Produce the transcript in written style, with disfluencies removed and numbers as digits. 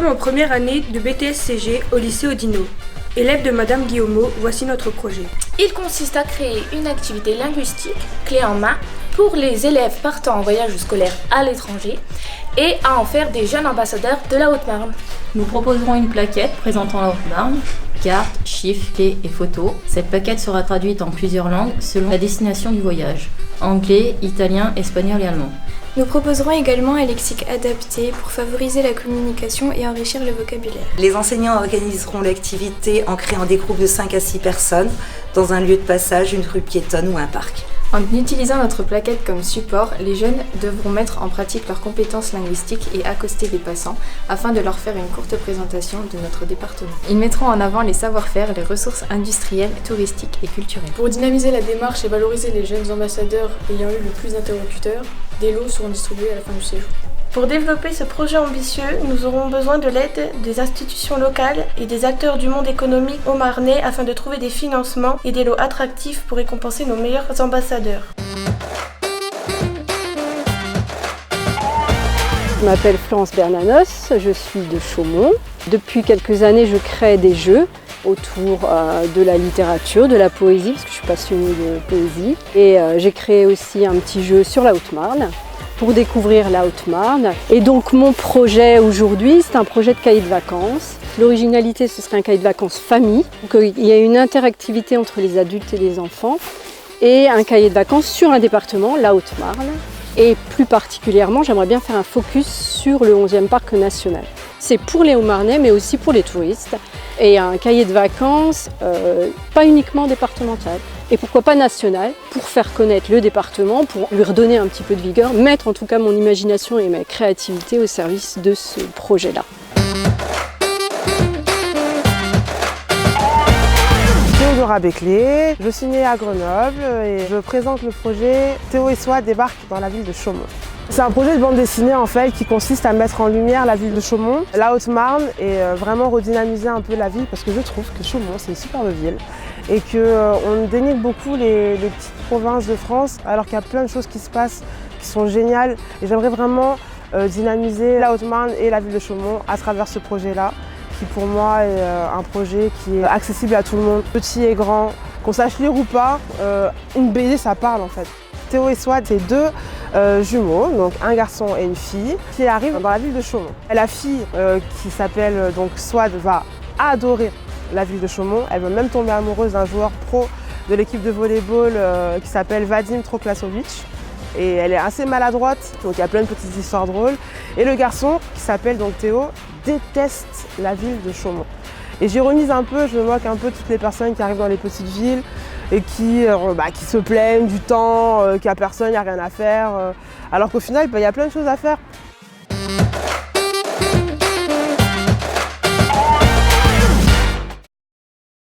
sommes en première année de BTS-CG au lycée Odino. Élève de Madame Guillaumeau, voici notre projet. Il consiste à créer une activité linguistique clé en main pour les élèves partant en voyage scolaire à l'étranger et à en faire des jeunes ambassadeurs de la Haute-Marne. Nous proposerons une plaquette présentant la Haute-Marne, cartes, chiffres, clés et photos. Cette plaquette sera traduite en plusieurs langues selon la destination du voyage, anglais, italien, espagnol et allemand. Nous proposerons également un lexique adapté pour favoriser la communication et enrichir le vocabulaire. Les enseignants organiseront l'activité en créant des groupes de 5 à 6 personnes dans un lieu de passage, une rue piétonne ou un parc. En utilisant notre plaquette comme support, les jeunes devront mettre en pratique leurs compétences linguistiques et accoster des passants afin de leur faire une courte présentation de notre département. Ils mettront en avant les savoir-faire, les ressources industrielles, touristiques et culturelles. Pour dynamiser la démarche et valoriser les jeunes ambassadeurs ayant eu le plus d'interlocuteurs, des lots seront distribués à la fin du séjour. Pour développer ce projet ambitieux, nous aurons besoin de l'aide des institutions locales et des acteurs du monde économique haut-marnais afin de trouver des financements et des lots attractifs pour récompenser nos meilleurs ambassadeurs. Je m'appelle Florence Bernanos, je suis de Chaumont. Depuis quelques années, je crée des jeux autour de la littérature, de la poésie, parce que je suis passionnée de poésie. Et j'ai créé aussi un petit jeu sur la Haute-Marne, pour découvrir la Haute-Marne. Et donc mon projet aujourd'hui, c'est un projet de cahier de vacances. L'originalité, ce serait un cahier de vacances famille. Donc, il y a une interactivité entre les adultes et les enfants. Et un cahier de vacances sur un département, la Haute-Marne. Et plus particulièrement, j'aimerais bien faire un focus sur le 11e parc national. C'est pour les Hauts-Marnais, mais aussi pour les touristes. Et un cahier de vacances, pas uniquement départemental. Et pourquoi pas national, pour faire connaître le département, pour lui redonner un petit peu de vigueur, mettre en tout cas mon imagination et ma créativité au service de ce projet-là. Théodora Béclé, je suis née à Grenoble et je présente le projet Théo et Soi débarquent dans la ville de Chaumont. C'est un projet de bande dessinée en fait qui consiste à mettre en lumière la ville de Chaumont, la Haute-Marne et vraiment redynamiser un peu la ville parce que je trouve que Chaumont c'est une superbe ville et qu'on dénigre beaucoup les petites provinces de France alors qu'il y a plein de choses qui se passent qui sont géniales et j'aimerais vraiment dynamiser la Haute-Marne et la ville de Chaumont à travers ce projet-là qui pour moi est un projet qui est accessible à tout le monde, petit et grand, qu'on sache lire ou pas, une BD ça parle en fait. Théo et Swad, c'est deux jumeaux, donc un garçon et une fille, qui arrivent dans la ville de Chaumont. La fille qui s'appelle donc Swad va adorer la ville de Chaumont, elle va même tomber amoureuse d'un joueur pro de l'équipe de volleyball qui s'appelle Vadim Troklasovic. Et elle est assez maladroite, donc il y a plein de petites histoires drôles. Et le garçon, qui s'appelle donc Théo, déteste la ville de Chaumont. Et j'ironise un peu, je me moque un peu de toutes les personnes qui arrivent dans les petites villes et qui se plaignent du temps, qu'il n'y a personne, il n'y a rien à faire. Alors qu'au final, il y a plein de choses à faire.